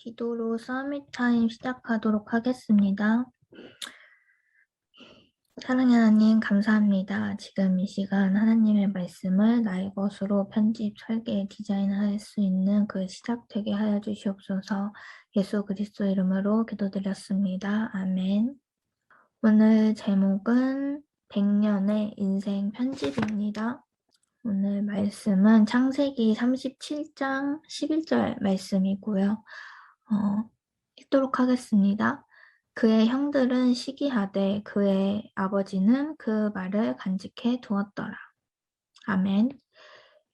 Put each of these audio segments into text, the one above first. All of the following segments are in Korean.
기도로 서밋 타임 시작하도록 하겠습니다. 사랑하는 하나님 감사합니다. 지금 이 시간 하나님의 말씀을 나의 것으로 편집, 설계, 디자인할 수 있는 그 시작되게 하여 주시옵소서. 예수 그리스도 이름으로 기도드렸습니다. 아멘. 오늘 제목은 100년의 인생 편집입니다. 오늘 말씀은 창세기 37장 11절 말씀이고요. 읽도록 하겠습니다. 그의 형들은 시기하되 그의 아버지는 그 말을 간직해 두었더라. 아멘.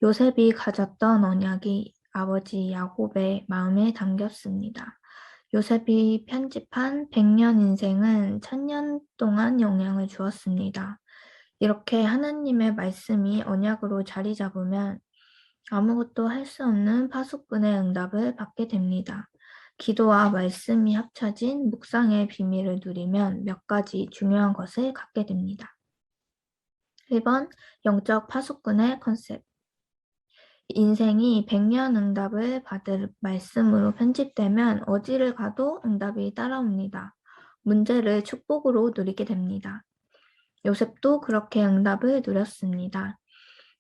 요셉이 가졌던 언약이 아버지 야곱의 마음에 담겼습니다. 요셉이 편집한 100년 인생은 1000년 동안 영향을 주었습니다. 이렇게 하나님의 말씀이 언약으로 자리 잡으면 아무것도 할 수 없는 파수꾼의 응답을 받게 됩니다. 기도와 말씀이 합쳐진 묵상의 비밀을 누리면 몇 가지 중요한 것을 갖게 됩니다. 1번, 영적 파수꾼의 컨셉. 인생이 100년 응답을 받을 말씀으로 편집되면 어디를 가도 응답이 따라옵니다. 문제를 축복으로 누리게 됩니다. 요셉도 그렇게 응답을 누렸습니다.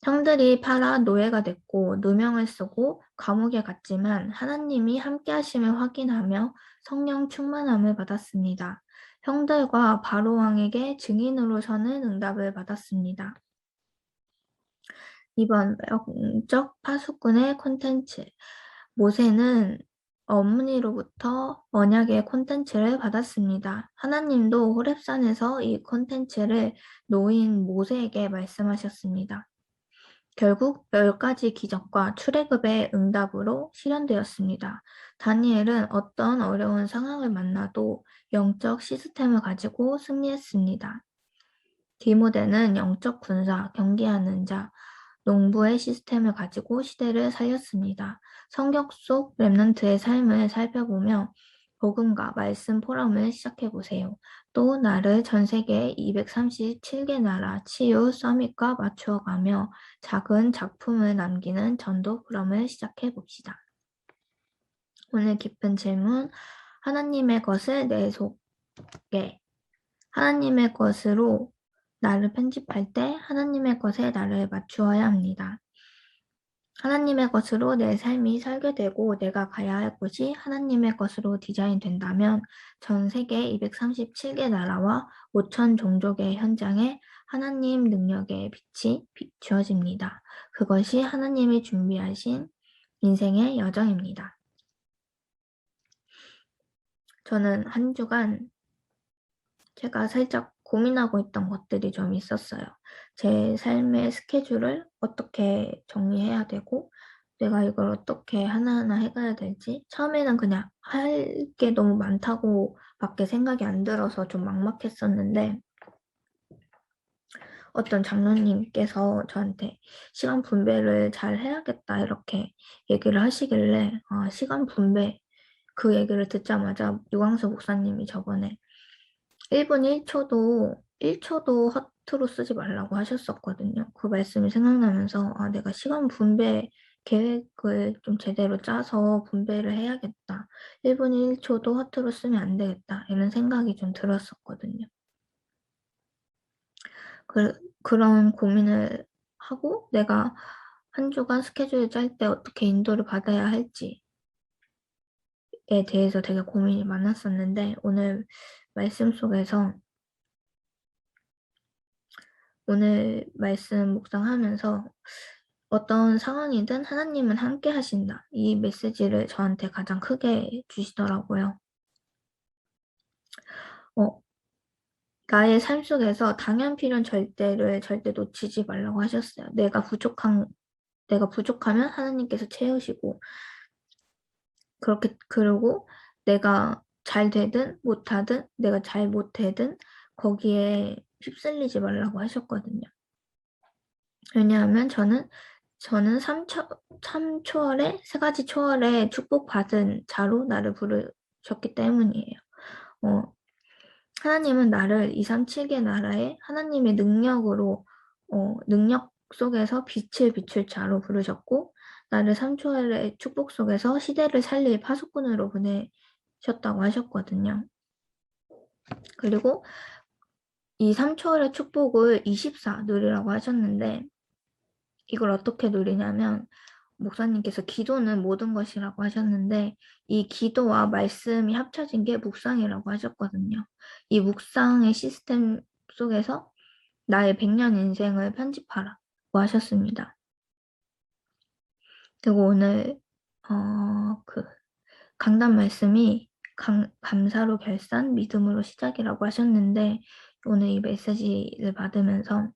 형들이 팔아 노예가 됐고 누명을 쓰고 감옥에 갔지만 하나님이 함께 하심을 확인하며 성령 충만함을 받았습니다. 형들과 바로 왕에게 증인으로 서는 응답을 받았습니다. 2번 영적 파수꾼의 콘텐츠. 모세는 어머니로부터 언약의 콘텐츠를 받았습니다. 하나님도 호렙산에서 이 콘텐츠를 노인 모세에게 말씀하셨습니다. 결국 10가지 기적과 출애굽의 응답으로 실현되었습니다. 다니엘은 어떤 어려운 상황을 만나도 영적 시스템을 가지고 승리했습니다. 디모데는 영적 군사, 경계하는 자, 농부의 시스템을 가지고 시대를 살렸습니다. 성경 속 렘넌트의 삶을 살펴보며 복음과 말씀 포럼을 시작해보세요. 또 나를 전 세계 237개 나라 치유 서밋과 맞추어가며 작은 작품을 남기는 전도 포럼을 시작해봅시다. 오늘 깊은 질문, 하나님의 것을 내 속에, 하나님의 것으로 나를 편집할 때 하나님의 것에 나를 맞추어야 합니다. 하나님의 것으로 내 삶이 설계되고 내가 가야 할 곳이 하나님의 것으로 디자인된다면 전 세계 237개 나라와 5천 종족의 현장에 하나님 능력의 빛이 비추어집니다. 그것이 하나님이 준비하신 인생의 여정입니다. 저는 한 주간 제가 살짝 고민하고 있던 것들이 좀 있었어요. 제 삶의 스케줄을 어떻게 정리해야 되고 내가 이걸 어떻게 하나하나 해가야 될지 처음에는 그냥 할 게 너무 많다고 밖에 생각이 안 들어서 좀 막막했었는데 어떤 장로님께서 저한테 시간 분배를 잘 해야겠다 이렇게 얘기를 하시길래 시간 분배 그 얘기를 듣자마자 유광수 목사님이 저번에 1분 1초도 허투루 쓰지 말라고 하셨었거든요. 그 말씀이 생각나면서 내가 시간 분배 계획을 좀 제대로 짜서 분배를 해야겠다. 1분 1초도 허투루 쓰면 안 되겠다. 이런 생각이 좀 들었었거든요. 그런 고민을 하고 내가 한 주간 스케줄을 짤 때 어떻게 인도를 받아야 할지에 대해서 되게 고민이 많았었는데 오늘 말씀 속에서 오늘 말씀 묵상하면서 어떤 상황이든 하나님은 함께 하신다. 이 메시지를 저한테 가장 크게 주시더라고요. 나의 삶 속에서 당연 필요한 절대 놓치지 말라고 하셨어요. 내가 부족하면 하나님께서 채우시고, 그러고 내가 잘 되든 못하든 내가 잘 못되든 거기에 휩쓸리지 말라고 하셨거든요. 왜냐하면 저는 3초월에 3가지 초월에 축복받은 자로 나를 부르셨기 때문이에요. 하나님은 나를 237개 나라의 하나님의 능력으로 능력 속에서 빛을 비출 자로 부르셨고 나를 3초의 축복 속에서 시대를 살릴 파수꾼으로 보내셨다고 하셨거든요. 그리고 이 3초의 축복을 24 누리라고 하셨는데 이걸 어떻게 누리냐면 목사님께서 기도는 모든 것이라고 하셨는데 이 기도와 말씀이 합쳐진 게 묵상이라고 하셨거든요. 이 묵상의 시스템 속에서 나의 100년 인생을 편집하라고 하셨습니다. 그리고 오늘 그 강단 말씀이 감사로 결산, 믿음으로 시작이라고 하셨는데 오늘 이 메시지를 받으면서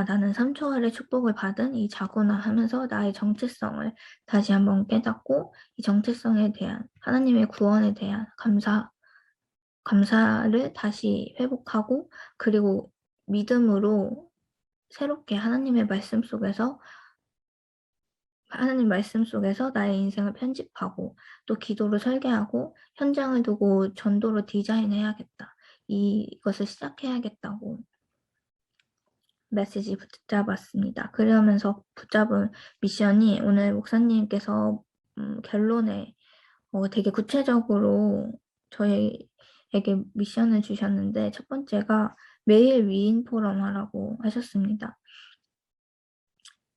나는 3초월의 축복을 받은 이 자구나 하면서 나의 정체성을 다시 한번 깨닫고 이 정체성에 대한 하나님의 구원에 대한 감사를 다시 회복하고 그리고 믿음으로 새롭게 하나님 말씀 속에서 나의 인생을 편집하고 또 기도로 설계하고 현장을 두고 전도로 디자인해야겠다. 이것을 시작해야겠다고 메시지 붙잡았습니다. 그러면서 붙잡은 미션이 오늘 목사님께서 결론에 되게 구체적으로 저희에게 미션을 주셨는데 첫 번째가 매일 위인 포럼 하라고 하셨습니다.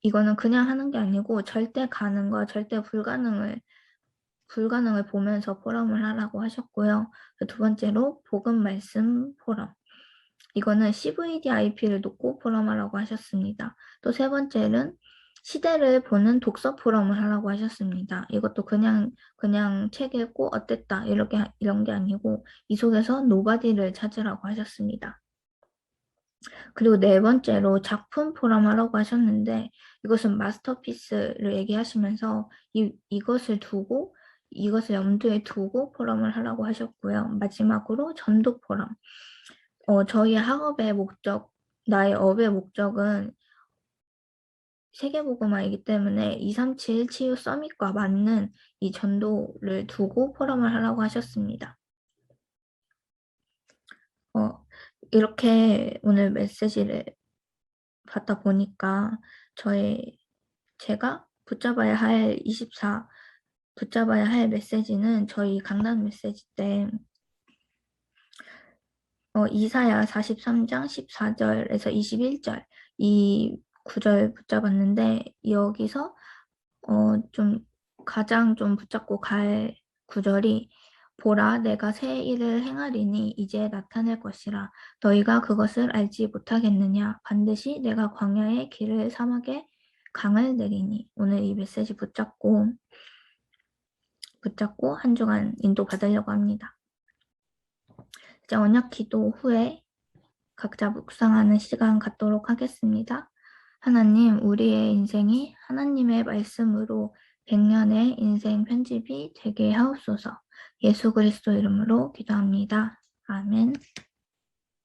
이거는 그냥 하는 게 아니고 절대 가능과 절대 불가능을 보면서 포럼을 하라고 하셨고요. 두 번째로 복음 말씀 포럼. 이거는 CVDIP를 놓고 포럼하라고 하셨습니다. 또 세 번째는 시대를 보는 독서 포럼을 하라고 하셨습니다. 이것도 그냥 책 읽고 어땠다 이런 게 아니고 이 속에서 노바디를 찾으라고 하셨습니다. 그리고 네 번째로 작품 포럼 하라고 하셨는데 이것은 마스터피스를 얘기하시면서 이것을 염두에 두고 포럼을 하라고 하셨고요. 마지막으로 전도 포럼. 저희 학업의 목적, 나의 업의 목적은 세계복음화이기 때문에 237 치유 서밋과 맞는 이 전도를 두고 포럼을 하라고 하셨습니다. 이렇게 오늘 메시지를 받다 보니까 제가 붙잡아야 할 메시지는 저희 강단 메시지 때 이사야 43장 14절에서 21절 이 구절 붙잡았는데 여기서 가장 붙잡고 갈 구절이 보라 내가 새 일을 행하리니 이제 나타낼 것이라 너희가 그것을 알지 못하겠느냐 반드시 내가 광야의 길을 사막에 강을 내리니 오늘 이 메시지 붙잡고 한 주간 인도받으려고 합니다. 이제 언약 기도 후에 각자 묵상하는 시간 갖도록 하겠습니다. 하나님, 우리의 인생이 하나님의 말씀으로 100년의 인생 편집이 되게 하옵소서. 예수 그리스도 이름으로 기도합니다. 아멘.